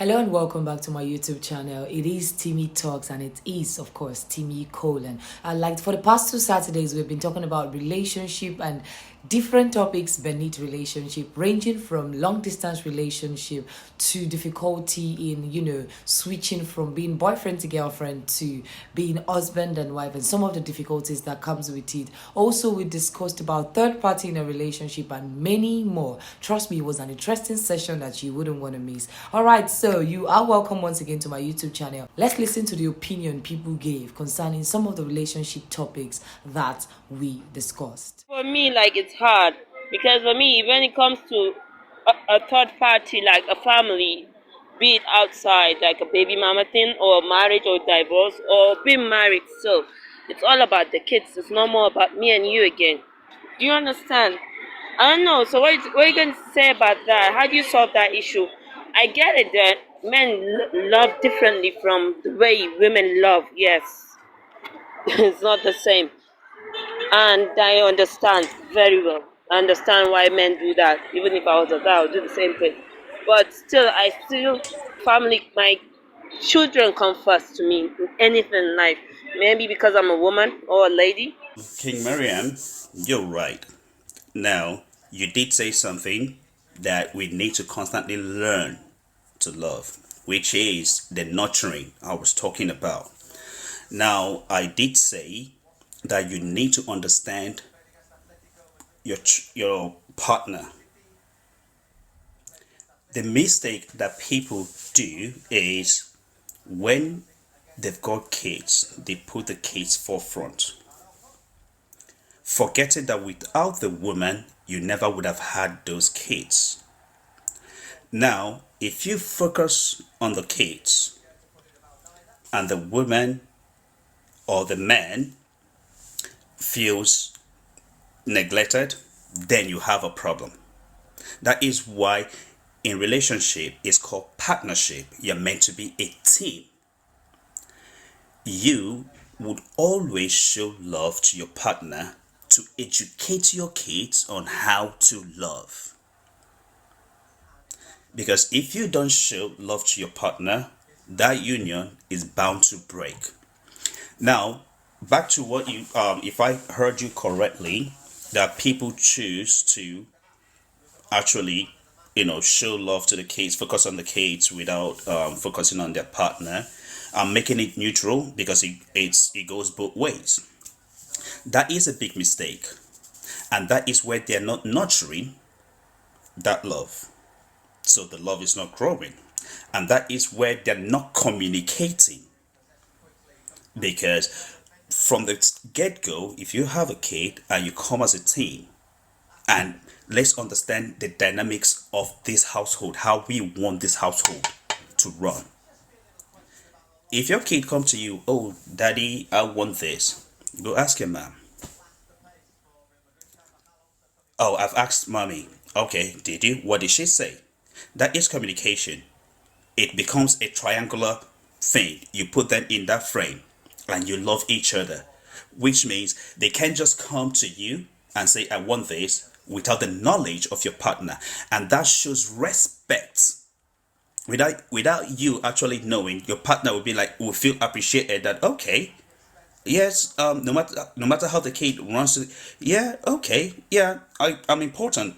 Hello and welcome back to my YouTube channel. It is Timmy Talks and it is, of course, Timmy Colon. Like for the past 2 Saturdays, we've been talking about relationship and different topics beneath relationship, ranging from long distance relationship to difficulty in, switching from being boyfriend to girlfriend to being husband and wife and some of the difficulties that comes with it. Also, we discussed about third party in a relationship and many more. Trust me, it was an interesting session that you wouldn't want to miss. All right, so you are welcome once again to my YouTube channel. Let's listen to the opinion people gave concerning some of the relationship topics that we discussed. For me, like it's hard because for me, when it comes to a third party, like a family, be it outside, like a baby mama thing, or marriage, or divorce, or being married, so it's all about the kids. It's no more about me and you again. Do you understand? I don't know. So what are you going to say about that? How do you solve that issue? I get it that men love differently from the way women love. Yes, it's not the same. And I understand very well. I understand why men do that. Even if I was a guy, I would do the same thing. But still, family, my children come first to me in anything in life. Maybe because I'm a woman or a lady. King Mariam, you're right. Now, you did say something that we need to constantly learn to love, which is the nurturing I was talking about. Now, I did say that you need to understand your partner. The mistake that people do is when they've got kids, they put the kids forefront, forgetting that without the woman, you never would have had those kids. Now, if you focus on the kids and the woman or the man feels neglected, then you have a problem. That is why in relationship it's called partnership. You're meant to be a team. You would always show love to your partner to educate your kids on how to love. Because if you don't show love to your partner, that union is bound to break. Now, back to what you, if I heard you correctly, that people choose to actually, show love to the kids, focus on the kids without focusing on their partner. I'm making it neutral because it goes both ways. That is a big mistake, and that is where they're not nurturing that love. So the love is not growing, and that is where they're not communicating. Because from the get-go, if you have a kid and you come as a team, and let's understand the dynamics of this household, how we want this household to run. If your kid comes to you, oh daddy, I want this, go ask your mom. Oh, I've asked mommy. Okay, did you? What did she say? That is communication. It becomes a triangular thing. You put them in that frame and you love each other, which means they can't just come to you and say, I want this, without the knowledge of your partner. And that shows respect. Without you actually knowing, your partner will be like, will feel appreciated that, okay, yes, no matter how the kid runs to, yeah, okay, yeah, I'm important,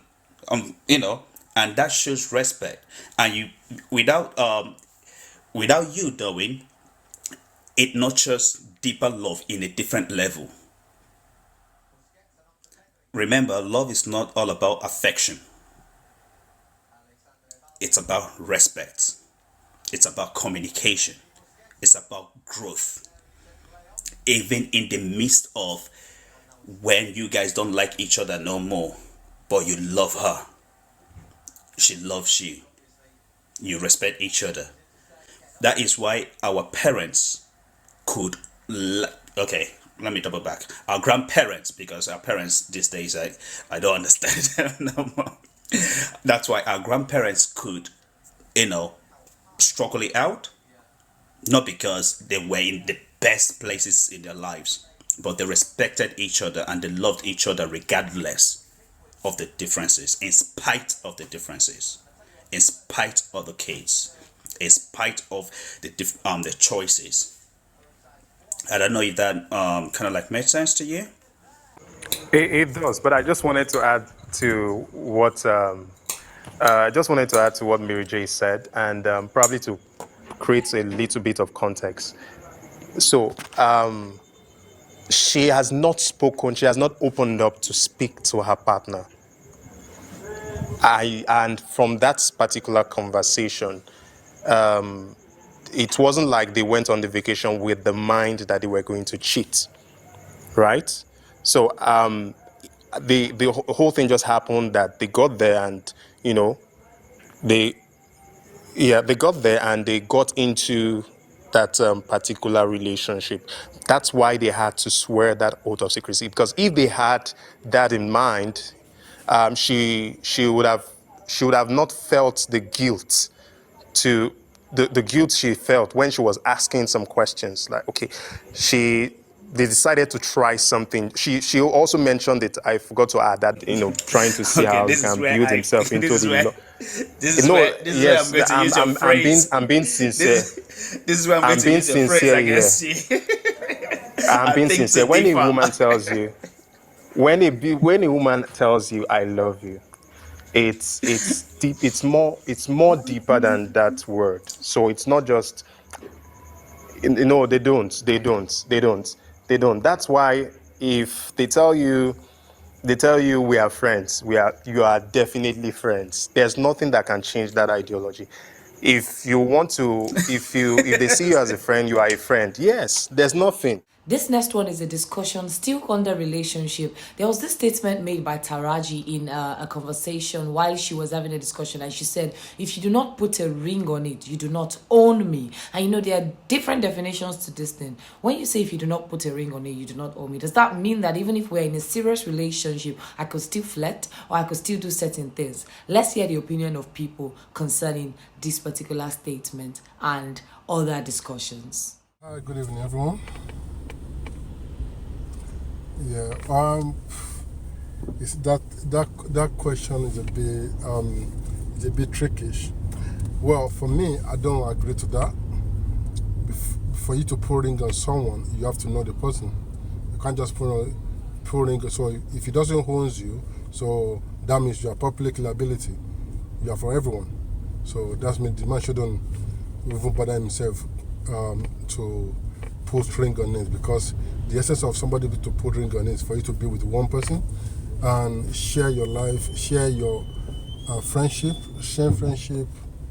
and that shows respect. And you, without you knowing, it nurtures deeper love in a different level. Remember, love is not all about affection. It's about respect. It's about communication. It's about growth. Even in the midst of when you guys don't like each other no more, but you love her, she loves you, you respect each other. That is why our parents could, okay, let me double back. Our grandparents, because our parents these days, I don't understand them no more. That's why our grandparents could, struggle it out, not because they were in the best places in their lives, but they respected each other and they loved each other regardless of the differences, in spite of the differences, in spite of the kids, in spite of the choices. I don't know if that kind of like made sense to you. It does, but I just wanted to add to what I just wanted to add to what Mary J said, and probably to create a little bit of context. So she has not spoken, she has not opened up to speak to her partner. And from that particular conversation, it wasn't like they went on the vacation with the mind that they were going to cheat, right? So the whole thing just happened that they got there, and you know they they got there and they got into that particular relationship. That's why they had to swear that oath of secrecy, because if they had that in mind, she would have not felt the guilt to the guilt she felt when she was asking some questions. Like, okay, she they decided to try something. She also mentioned it. I forgot to add that, trying to see Okay, how he this is can where build I himself this into is the where law. No, this is where I'm yes, going to use your phrase. I'm being sincere. This is where I'm going I'm to being use your phrase sincere here. against you. I'm I being think sincere. to When a differ. woman tells you, when a woman tells you, "I love you," it's deep. It's more deeper than that word. So it's not just, no, they don't. That's why if they tell you we are friends, you are definitely friends. There's nothing that can change that ideology. If you want to, if they see you as a friend, you are a friend. Yes, there's nothing. This next one is a discussion still under relationship. There was this statement made by Taraji in a conversation while she was having a discussion, and she said, "If you do not put a ring on it, you do not own me." And there are different definitions to this thing. When you say if you do not put a ring on it, you do not own me, does that mean that even if we're in a serious relationship, I could still flirt or I could still do certain things? Let's hear the opinion of people concerning this particular statement and other discussions. Hi, good evening, everyone. Yeah, it's that question is a bit trickish. Well, for me, I don't agree to that. For you to put ring on someone, you have to know the person. You can't just put ring. So if he doesn't own you, so that means you are public liability. You are for everyone. So that means the man shouldn't even bother himself to put ring on it, because the essence of somebody to put ring on it is for you to be with one person and share your life, share your friendship,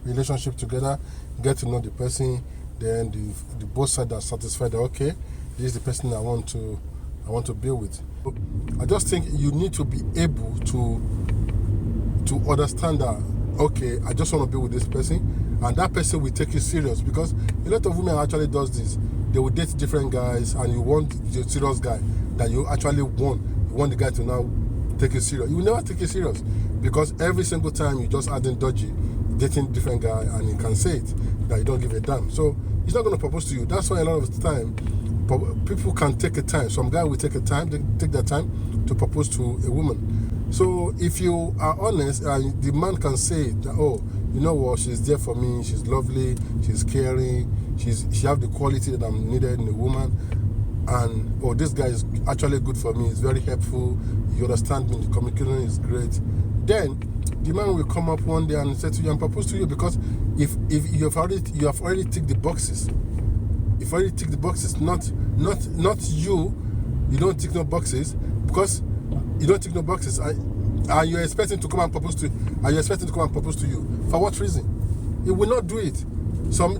relationship together, get to know the person. Then the both sides are satisfied that, okay, this is the person I want to be with. I just think you need to be able to understand that, okay, I just want to be with this person, and that person will take you serious, because a lot of women actually does this. They will date different guys, and you want the serious guy that you actually want. You want the guy to now take you serious. You will never take you serious, because every single time you just adding dodgy, dating different guy, and you can say it that you don't give a damn. So he's not going to propose to you. That's why a lot of the time, people can take a time. Some guy will take take their time to propose to a woman. So if you are honest, the man can say that, oh, you know what, she's there for me, she's lovely, she's caring, she have the quality that I'm needed in a woman, and oh, this guy is actually good for me, he's very helpful, you understand me, the communication is great. Then the man will come up one day and say to you and propose to you, because if you have already ticked the boxes. If already tick the boxes, not you. You don't tick no boxes, because you don't tick no boxes. Are you expecting to come and propose to? Are you expecting to come and propose to you? For what reason? He will not do it.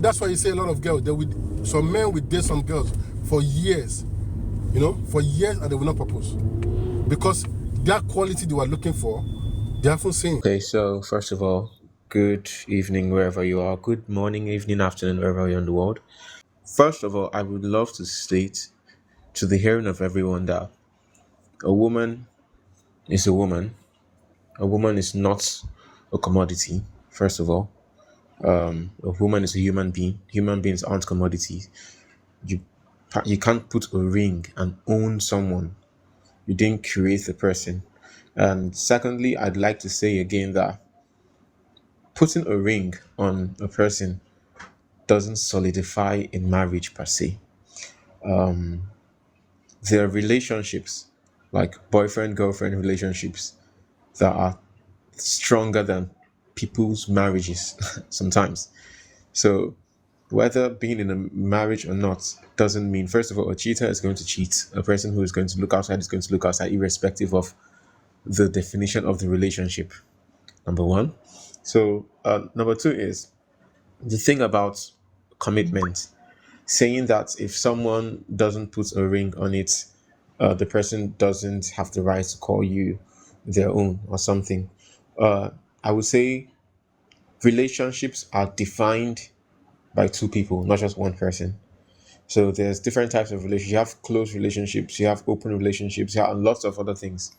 That's why you see a lot of girls. Some men will date some girls for years, for years, and they will not propose, because that quality they were looking for, they haven't seen. Okay, so first of all, good evening wherever you are. Good morning, evening, afternoon, wherever you're in the world. First of all, I would love to state to the hearing of everyone that a woman is a woman. A woman is not a commodity, first of all. A woman is a human being. Human beings aren't commodities. You you can't put a ring and own someone. You didn't create the person. And secondly, I'd like to say again that putting a ring on a person doesn't solidify in marriage per se. There are relationships, like boyfriend girlfriend relationships, that are stronger than people's marriages sometimes. So whether being in a marriage or not doesn't mean, first of all, a cheater is going to cheat. A person who is going to look outside is going to look outside, irrespective of the definition of the relationship. Number one. So number two is the thing about commitment, saying that if someone doesn't put a ring on it, the person doesn't have the right to call you their own or something. I would say relationships are defined by two people, not just one person. So there's different types of relationships. You have close relationships, you have open relationships, you have lots of other things.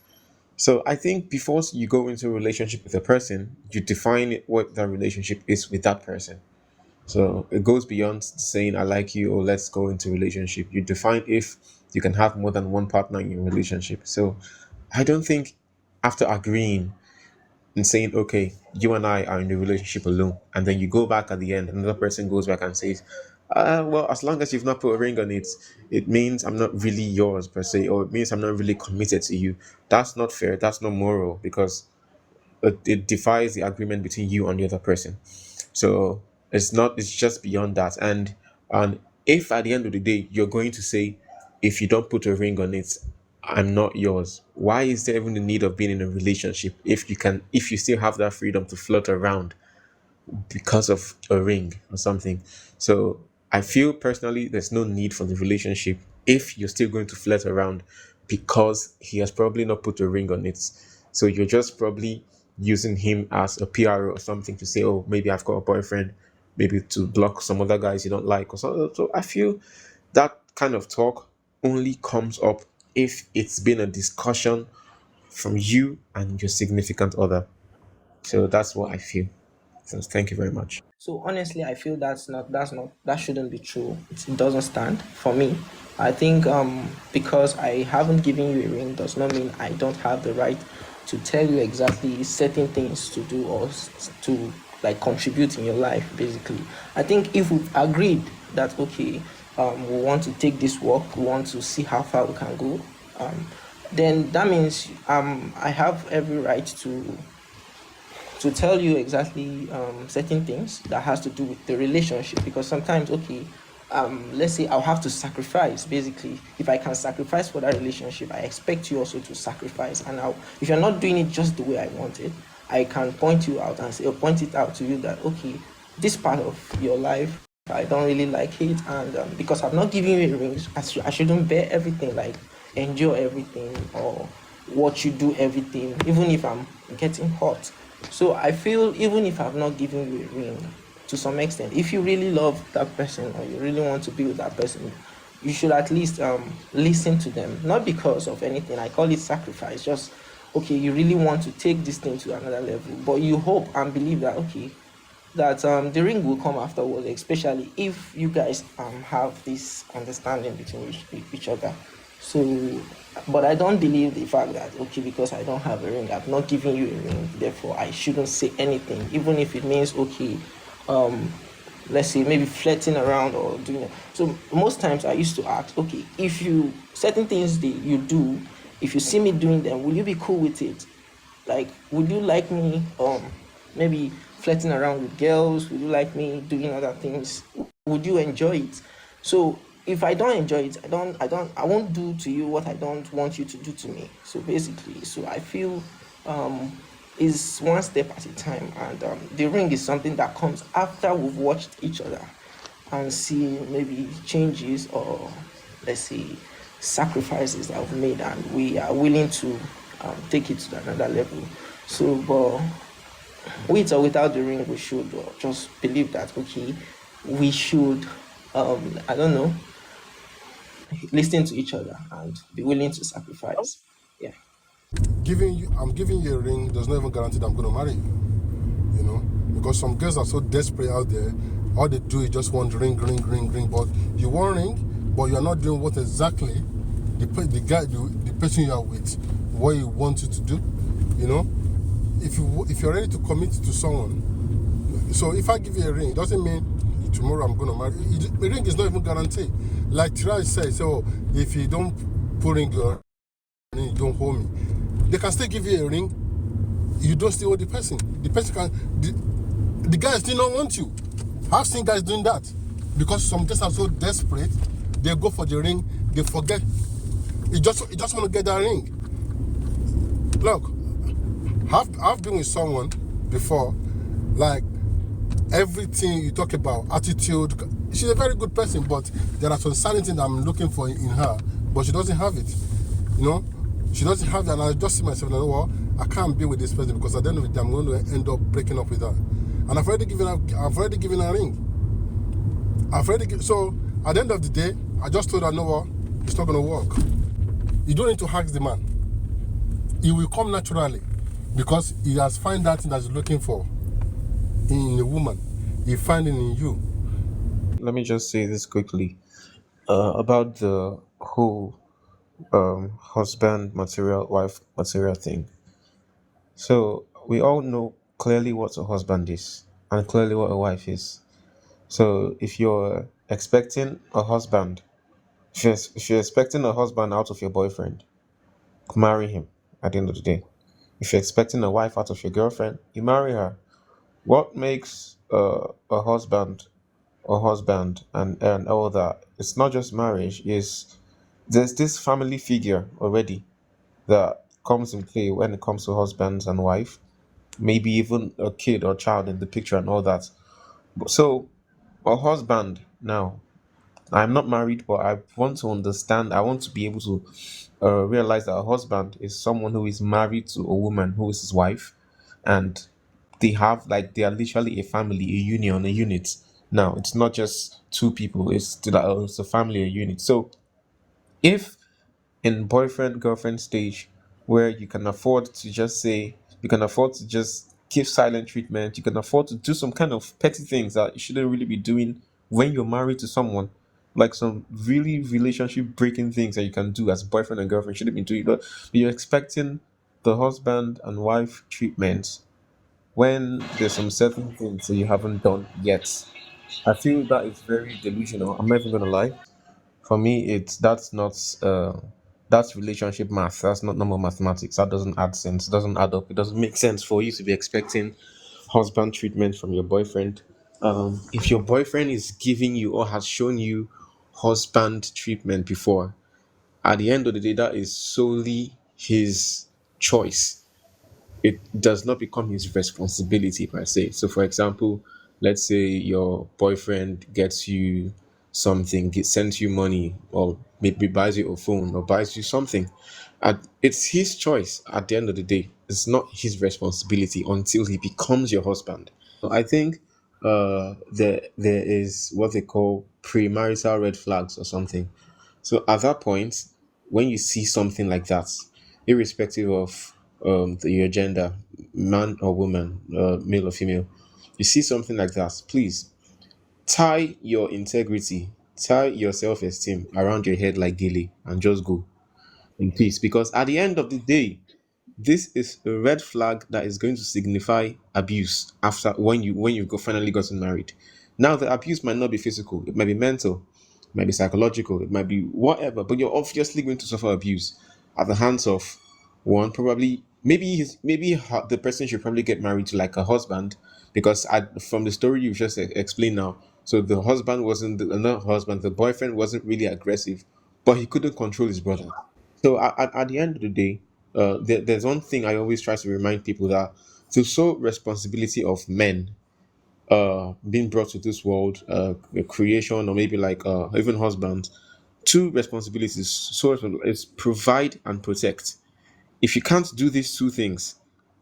So I think before you go into a relationship with a person, you define what that relationship is with that person. So it goes beyond saying I like you or let's go into a relationship. You define if you can have more than one partner in your relationship. So I don't think after agreeing and saying, okay, you and I are in the relationship alone, and then you go back at the end, another person goes back and says, well, as long as you've not put a ring on it, it means I'm not really yours per se, or it means I'm not really committed to you. That's not fair. That's not moral because it defies the agreement between you and the other person. So it's not, it's just beyond that. And if at the end of the day you're going to say, if you don't put a ring on it, I'm not yours, why is there even the need of being in a relationship if you can, if you still have that freedom to float around because of a ring or something? So I feel personally there's no need for the relationship if you're still going to flirt around because he has probably not put a ring on it. So you're just probably using him as a PR or something to say, oh, maybe I've got a boyfriend, maybe to block some other guys you don't like or so. So I feel that kind of talk only comes up if it's been a discussion from you and your significant other. So that's what I feel. So thank you very much. So honestly, I feel that shouldn't be true. It doesn't stand for me. I think because I haven't given you a ring does not mean I don't have the right to tell you exactly certain things to do or to like contribute in your life. Basically, I think if we've agreed that okay, we want to take this walk, we want to see how far we can go, then that means I have every right to tell you exactly certain things that has to do with the relationship, because sometimes okay, let's say I'll have to sacrifice. Basically, if I can sacrifice for that relationship, I expect you also to sacrifice. And now if you're not doing it just the way I want it, I can point you out and say, or point it out to you that okay, this part of your life I don't really like it, and because I'm not giving you a ring, I shouldn't bear everything, like enjoy everything or watch you do everything, even if I'm getting hot. So I feel even if I've not given you a ring, to some extent, if you really love that person or you really want to be with that person, you should at least listen to them. Not because of anything. I call it sacrifice. Just okay, you really want to take this thing to another level, but you hope and believe that okay, that the ring will come afterwards, especially if you guys have this understanding between each other. So, but I don't believe the fact that okay, because I don't have a ring, I've not given you a ring, therefore I shouldn't say anything, even if it means okay, um, let's say maybe flirting around or doing it. So most times I used to ask, okay, if you certain things that you do, if you see me doing them, will you be cool with it? Like, would you like me maybe flirting around with girls? Would you like me doing other things? Would you enjoy it? So if I don't enjoy it, I won't do to you what I don't want you to do to me. So basically, so I feel is one step at a time, and the ring is something that comes after we've watched each other and see maybe changes or let's say sacrifices that we've made, and we are willing to take it to another level. So, but with or without the ring, we should just believe that okay, we should I don't know, listen to each other and be willing to sacrifice. Yeah. I'm giving you a ring does not even guarantee that I'm going to marry you. You know, because some girls are so desperate out there. All they do is just want ring, ring, ring, ring. But you want ring, but you are not doing what exactly the person you are with, what you want you to do. You know, if you're ready to commit to someone, so if I give you a ring, it doesn't mean tomorrow I'm gonna marry. The ring is not even guaranteed. Like Tiraj says, so if you don't put ring your ring, you don't hold me. They can still give you a ring. You don't still hold the person. The person can. The guys do not want you. I've seen guys doing that because some guys are so desperate. They go for the ring. They forget. You just want to get that ring. Look, I've been with someone before, like everything you talk about, attitude. She's a very good person, but there are some certain things I'm looking for in her, but she doesn't have it. You know, she doesn't have that, and I just see myself like, well, I can't be with this person because at the end of the day, I'm going to end up breaking up with her. And I've already given her a ring. So at the end of the day, I just told her, no, what, it's not going to work. You don't need to ask the man. It will come naturally because he has found that thing that he's looking for in a woman. He find it in you. Let me just say this quickly about the whole husband material, wife material thing. So we all know clearly what a husband is and clearly what a wife is. So if you're expecting a husband, if you're expecting a husband out of your boyfriend, marry him at the end of the day. If you're expecting a wife out of your girlfriend, you marry her. What makes a husband a husband and all that? It's not just marriage, is there's this family figure already that comes in play when it comes to husbands and wife, maybe even a kid or child in the picture and all that. So a husband now, I'm not married, but I want to understand. I want to be able to realize that a husband is someone who is married to a woman who is his wife, and they are literally a family, a union, a unit. Now it's not just two people; it's a family, a unit. So if in boyfriend girlfriend stage where you can afford to just give silent treatment, you can afford to do some kind of petty things that you shouldn't really be doing when you're married to someone, like some really relationship breaking things that you can do as boyfriend and girlfriend shouldn't be doing, but you're expecting the husband and wife treatment when there's some certain things that you haven't done yet. I feel that is very delusional. I'm not even gonna lie. For me, that's relationship math. That's not normal mathematics. That doesn't add sense. It doesn't add up. It doesn't make sense for you to be expecting husband treatment from your boyfriend. If your boyfriend is giving you or has shown you husband treatment before, at the end of the day, that is solely his choice. It does not become his responsibility per se. So, for example, let's say your boyfriend gets you something, sends you money, or maybe buys you a phone or buys you something. It's his choice at the end of the day. It's not his responsibility until he becomes your husband. I think there is what they call premarital red flags or something. So at that point, when you see something like that, irrespective of your gender, man or woman, male or female, you see something like that, please tie your integrity, tie your self-esteem around your head like Gilly and just go in peace. Because at the end of the day, this is a red flag that is going to signify abuse after when you've finally gotten married. Now the abuse might not be physical, it might be mental, it might be psychological, it might be whatever, but you're obviously going to suffer abuse at the hands of one, probably the person should probably get married to like a husband, because from the story you've just explained now, so the husband wasn't not husband, the boyfriend wasn't really aggressive, but he couldn't control his brother. So at the end of the day, there's one thing I always try to remind people, that to show responsibility of men being brought to this world, creation, or maybe like even husbands, two responsibilities. So it's provide and protect. If you can't do these two things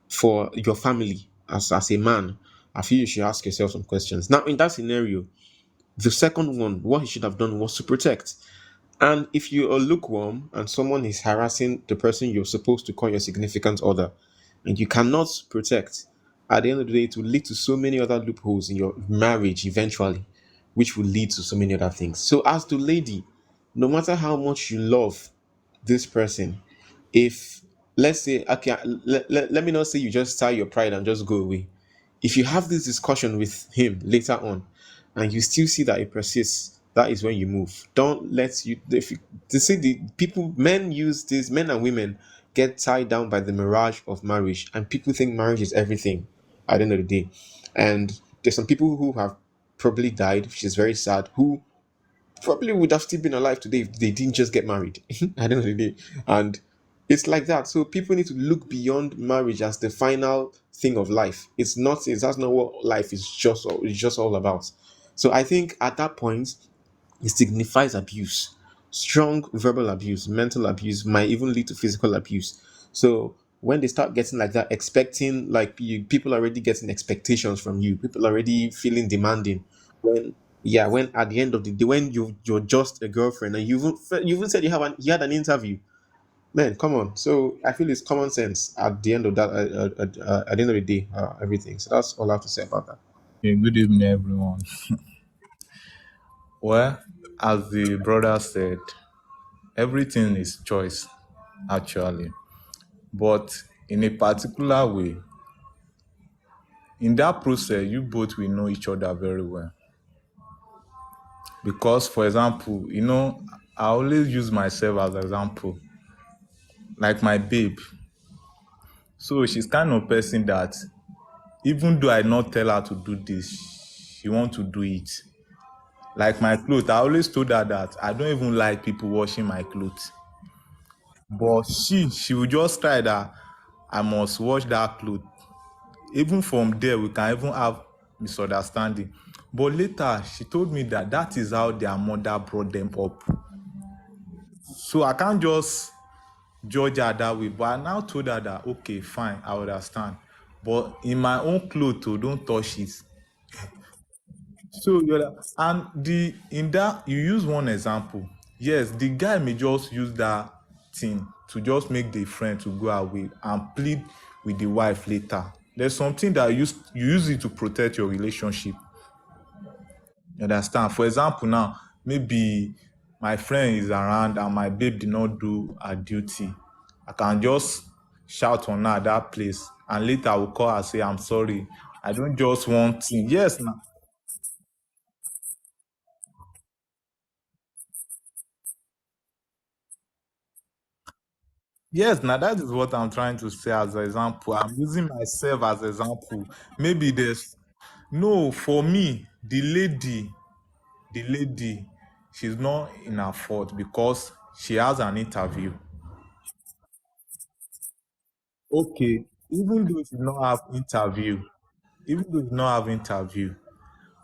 for your family as a man, I feel you should ask yourself some questions. Now, in that scenario, the second one, what he should have done was to protect. And if you are lukewarm and someone is harassing the person you're supposed to call your significant other, and you cannot protect, at the end of the day, it will lead to so many other loopholes in your marriage eventually, which will lead to so many other things. So, as the lady, no matter how much you love this person, if let's say, okay, let me not say you just tie your pride and just go away. If you have this discussion with him later on, and you still see that it persists, that is when you move. Don't let you, if you to see the people, men use this, men and women get tied down by the mirage of marriage, and people think marriage is everything at the end of the day. And there's some people who have probably died, which is very sad, who probably would have still been alive today if they didn't just get married at the end of the day. And it's like that. So people need to look beyond marriage as the final thing of life. It's not, that's not what life is just all about. So I think at that point it signifies abuse. Strong verbal abuse, mental abuse might even lead to physical abuse. So when they start getting like that, expecting, like, people already getting expectations from you, people already feeling demanding. When, yeah, when at the end of the day, when you're just a girlfriend, and you even said you had an interview, man, come on. So I feel it's common sense at the end of that, at the end of the day, everything. So that's all I have to say about that. Good evening, everyone. Well, as the brother said, everything is choice, actually. But in a particular way, in that process, you both will know each other very well. Because, for example, I always use myself as an example, like my babe. So she's kind of person that even though I not tell her to do this, she want to do it. Like my clothes, I always told her that I don't even like people washing my clothes. But she will just try that I must wash that cloth. Even from there, we can even have misunderstanding. But later, she told me that that is how their mother brought them up. So I can't just judge her that way. But I now told her that, okay, fine, I understand. But in my own clothes, oh, don't touch it. So and the in that you use one example. Yes, the guy may just use that thing to just make the friend to go away and plead with the wife later. There's something that you use it to protect your relationship. You understand? For example, now maybe my friend is around and my babe did not do her duty. I can just shout on her at that place, and later I will call her and say, I'm sorry. I don't just want to. Yes, now. Yes, now that is what I'm trying to say as an example. I'm using myself as example. Maybe there's no for me, the lady, she's not in her fault because she has an interview. Okay, even though she not have interview, even though she not have interview,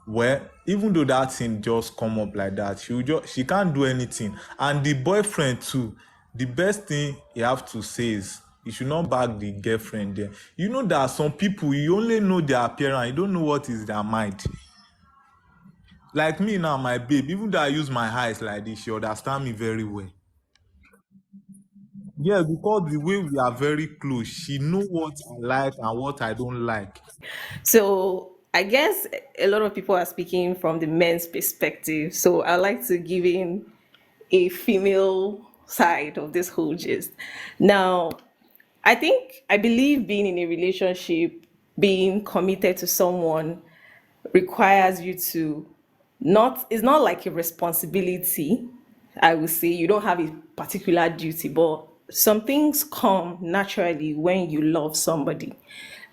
well, even though that thing just come up like that, she can't do anything. And the boyfriend too, the best thing you have to say is you should not back the girlfriend there. You know that some people, you only know their appearance, you don't know what is their mind. Like me now, my babe, even though I use my eyes like this, she understand me very well. Yeah, because the way we are very close, she know what I like and what I don't like. So I guess a lot of people are speaking from the men's perspective. So I like to give in a female side of this whole gist. Now, I believe being in a relationship, being committed to someone requires you to not it's not like a responsibility. I would say you don't have a particular duty, but some things come naturally when you love somebody,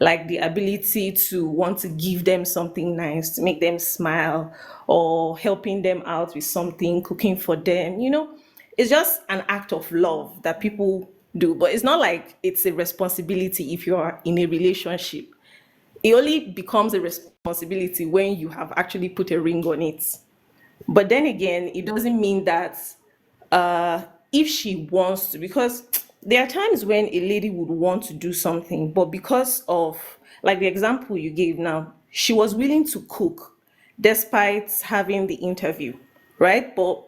like the ability to want to give them something nice to make them smile, or helping them out with something, cooking for them. It's just an act of love that people do, but it's not like it's a responsibility. If you are in a relationship, it only becomes a responsibility when you have actually put a ring on it. But then again, it doesn't mean that if she wants to, because there are times when a lady would want to do something, but because of, like the example you gave now, she was willing to cook despite having the interview, right? But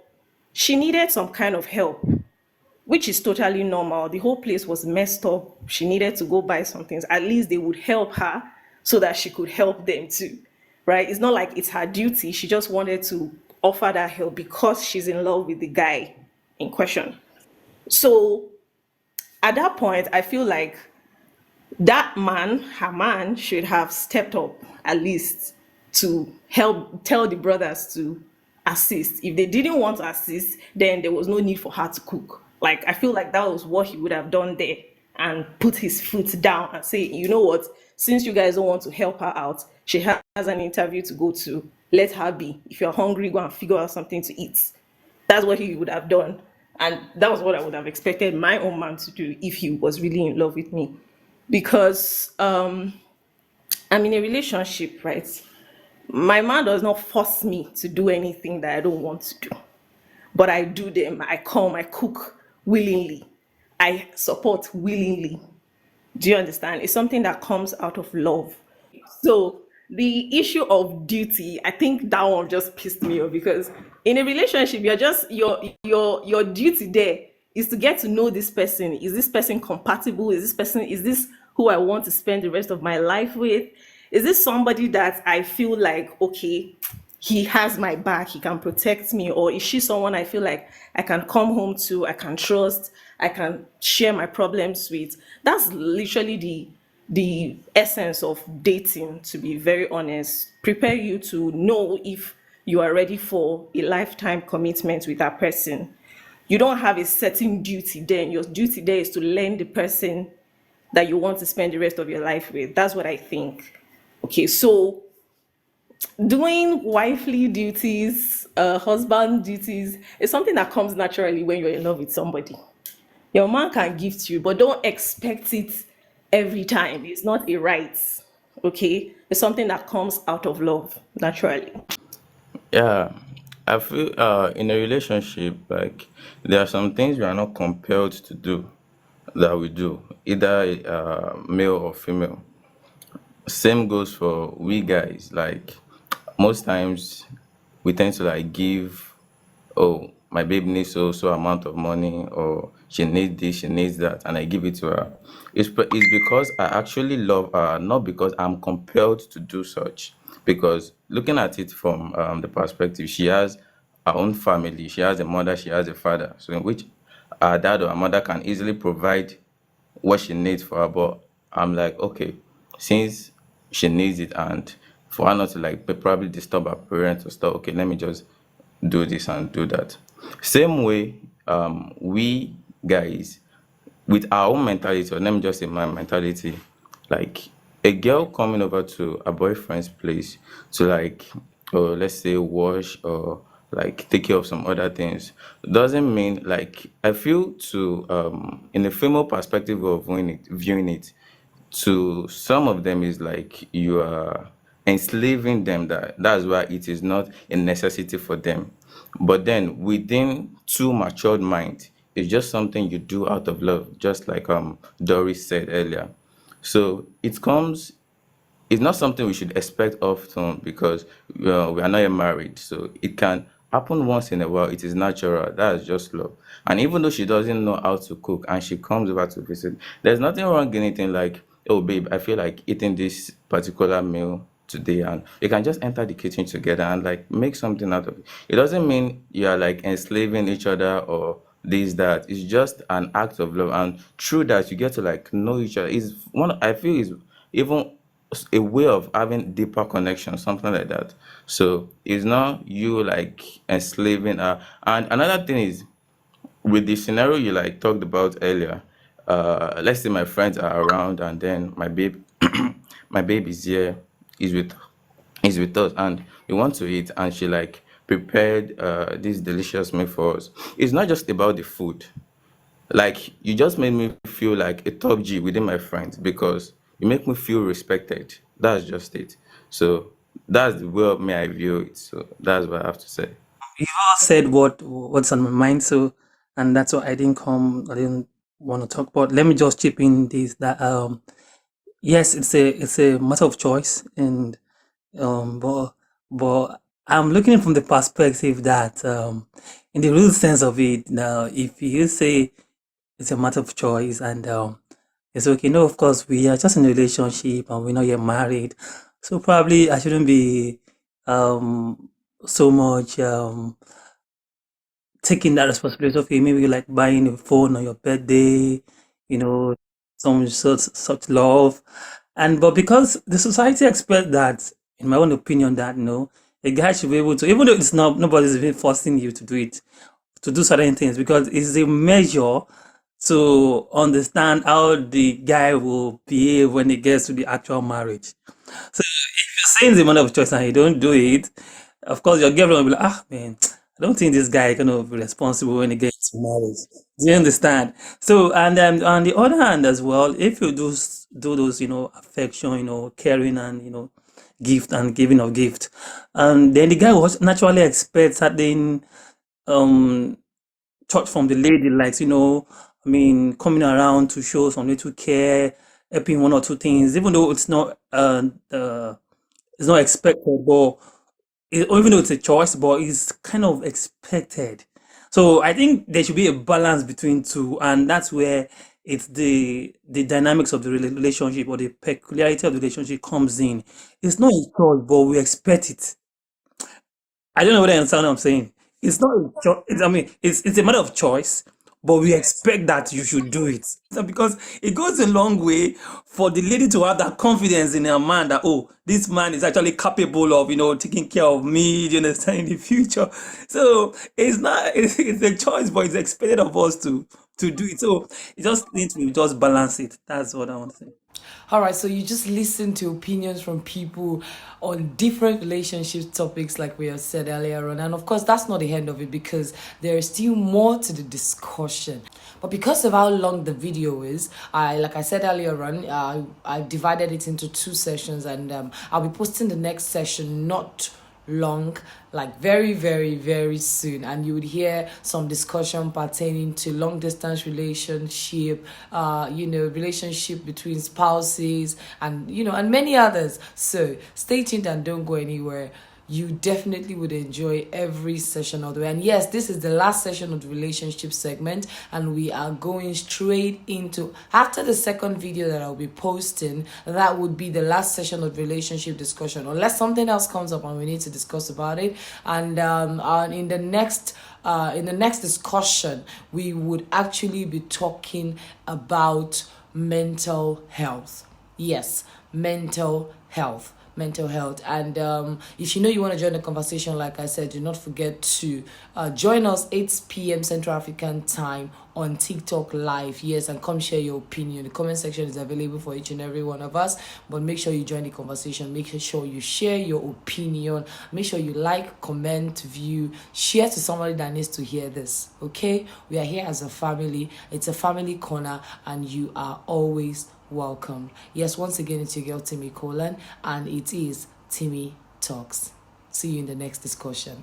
she needed some kind of help, which is totally normal. The whole place was messed up. She needed to go buy some things. At least they would help her so that she could help them too, right? It's not like it's her duty. She just wanted to offer that help because she's in love with the guy in question. So at that point, I feel like that man, her man, should have stepped up at least to help tell the brothers to assist. If they didn't want to assist, then there was no need for her to cook. Like, I feel like that was what he would have done there, and put his foot down and say, you know what, since you guys don't want to help her out, she has an interview to go to, let her be. If you're hungry, go and figure out something to eat. That's what he would have done. And that was what I would have expected my own man to do if he was really in love with me. Because I'm in a relationship, right? My man does not force me to do anything that I don't want to do. But I do them. I come, I cook willingly. I support willingly. Do you understand? It's something that comes out of love. So the issue of duty, I think that one just pissed me off, because in a relationship, you're just your duty there is to get to know this person. Is this person compatible? Is this who I want to spend the rest of my life with? Is this somebody that I feel like, okay, he has my back, he can protect me? Or is she someone I feel like I can come home to, I can trust, I can share my problems with? That's literally the essence of dating, to be very honest. Prepare you to know if you are ready for a lifetime commitment with that person. You don't have a certain duty there. Your duty there is to learn the person that you want to spend the rest of your life with. That's what I think. Okay, so doing wifely duties, husband duties, is something that comes naturally when you're in love with somebody. Your man can gift you, but don't expect it every time. It's not a right. Okay? It's something that comes out of love naturally. Yeah, I feel in a relationship, like there are some things we are not compelled to do that we do, either male or female. Same goes for we guys. Like most times, we tend to like give, oh, my babe needs so amount of money, or she needs this, she needs that, and I give it to her. It's because I actually love her, not because I'm compelled to do such. Because looking at it from the perspective, she has her own family, she has a mother, she has a father, so in which her dad or her mother can easily provide what she needs for her. But I'm like, okay, since she needs it, and for her not to like probably disturb her parents or stuff, okay, let me just do this and do that. Same way, we guys, with our own mentality, or let me just say my mentality, like a girl coming over to a boyfriend's place to like, or let's say wash or like take care of some other things, doesn't mean like I feel to in a female perspective of viewing it, to some of them is like you are enslaving them, that's why it is not a necessity for them. But then within two matured mind, it's just something you do out of love, just like Doris said earlier. So it comes, it's not something we should expect often, because we are not yet married. So it can happen once in a while. It is natural. That's just love. And even though she doesn't know how to cook and she comes over to visit, there's nothing wrong in anything like, oh, babe, I feel like eating this particular meal today. And you can just enter the kitchen together and like make something out of it. It doesn't mean you are like enslaving each other or this, that. It's just an act of love. And through that, you get to like know each other. Is one, I feel, is even a way of having deeper connection, something like that. So it's not you like enslaving her. And another thing is, with the scenario you like talked about earlier, let's say my friends are around and then my babe my babe is here, is with is with us, and we want to eat, and she like prepared this delicious meal for us. It's not just about the food. Like you just made me feel like a top G within my friends, because you make me feel respected. That's just it. So that's the way of me I view it. So that's what I have to say. You all said what's on my mind, so and that's why I didn't come. I didn't want to talk about. Let me just chip in this that yes, it's a matter of choice, and but I'm looking from the perspective that in the real sense of it now, if you say it's a matter of choice and it's okay. No, of course we are just in a relationship and we're not yet married, so probably I shouldn't be so much taking that responsibility. Okay, maybe like buying a phone on your birthday, you know, some such love, and but because the society expects that in my own opinion, that no, a guy should be able to, even though it's not, nobody's even forcing you to do it, to do certain things, because it's a measure to understand how the guy will behave when it gets to the actual marriage. So if you're saying the amount of choice and you don't do it, of course your girlfriend will be like, ah man, I don't think this guy is gonna be responsible when he gets to marriage. Do you understand? So and on the other hand as well, if you do those, affection, caring and gift and giving of gift, and then the guy will naturally expect certain um touch from the lady, like, I mean, coming around to show some little care, helping one or two things, even though it's not expected, but or even though it's a choice, but it's kind of expected. So I think there should be a balance between two, and that's where it's the dynamics of the relationship or the peculiarity of the relationship comes in. It's not a choice, but we expect it. I don't know whether you understand what I'm saying. It's not a choice. I mean, it's a matter of choice, but we expect that you should do it. So because it goes a long way for the lady to have that confidence in her man that, oh, this man is actually capable of, taking care of me, do you understand, in the future. So it's not it's a choice, but it's expected of us to do it. So it just needs to just balance it. That's what I want to say. All right, so you just listen to opinions from people on different relationship topics, like we have said earlier on. And of course, that's not the end of it, because there is still more to the discussion. But because of how long the video is, like I said earlier on, I divided it into two sessions, and I'll be posting the next session not long, like very, very, very soon, and you would hear some discussion pertaining to long distance relationship, relationship between spouses, and and many others. So stay tuned and don't go anywhere. You definitely would enjoy every session of the way. And yes, this is the last session of the relationship segment, and we are going straight into, after the second video that I'll be posting, that would be the last session of relationship discussion, unless something else comes up and we need to discuss about it. And in the next discussion, we would actually be talking about mental health. Yes, mental health. And if you want to join the conversation, like I said, do not forget to join us 8 p.m. Central African time on TikTok live. Yes, and come share your opinion. The comment section is available for each and every one of us, but make sure you join the conversation. Make sure you share your opinion. Make sure you like, comment, view, share to somebody that needs to hear this. Okay, we are here as a family. It's a family corner, and you are always welcome. Yes, once again, it's your girl Timmy Colon, and it is Timmy Talks. See you in the next discussion.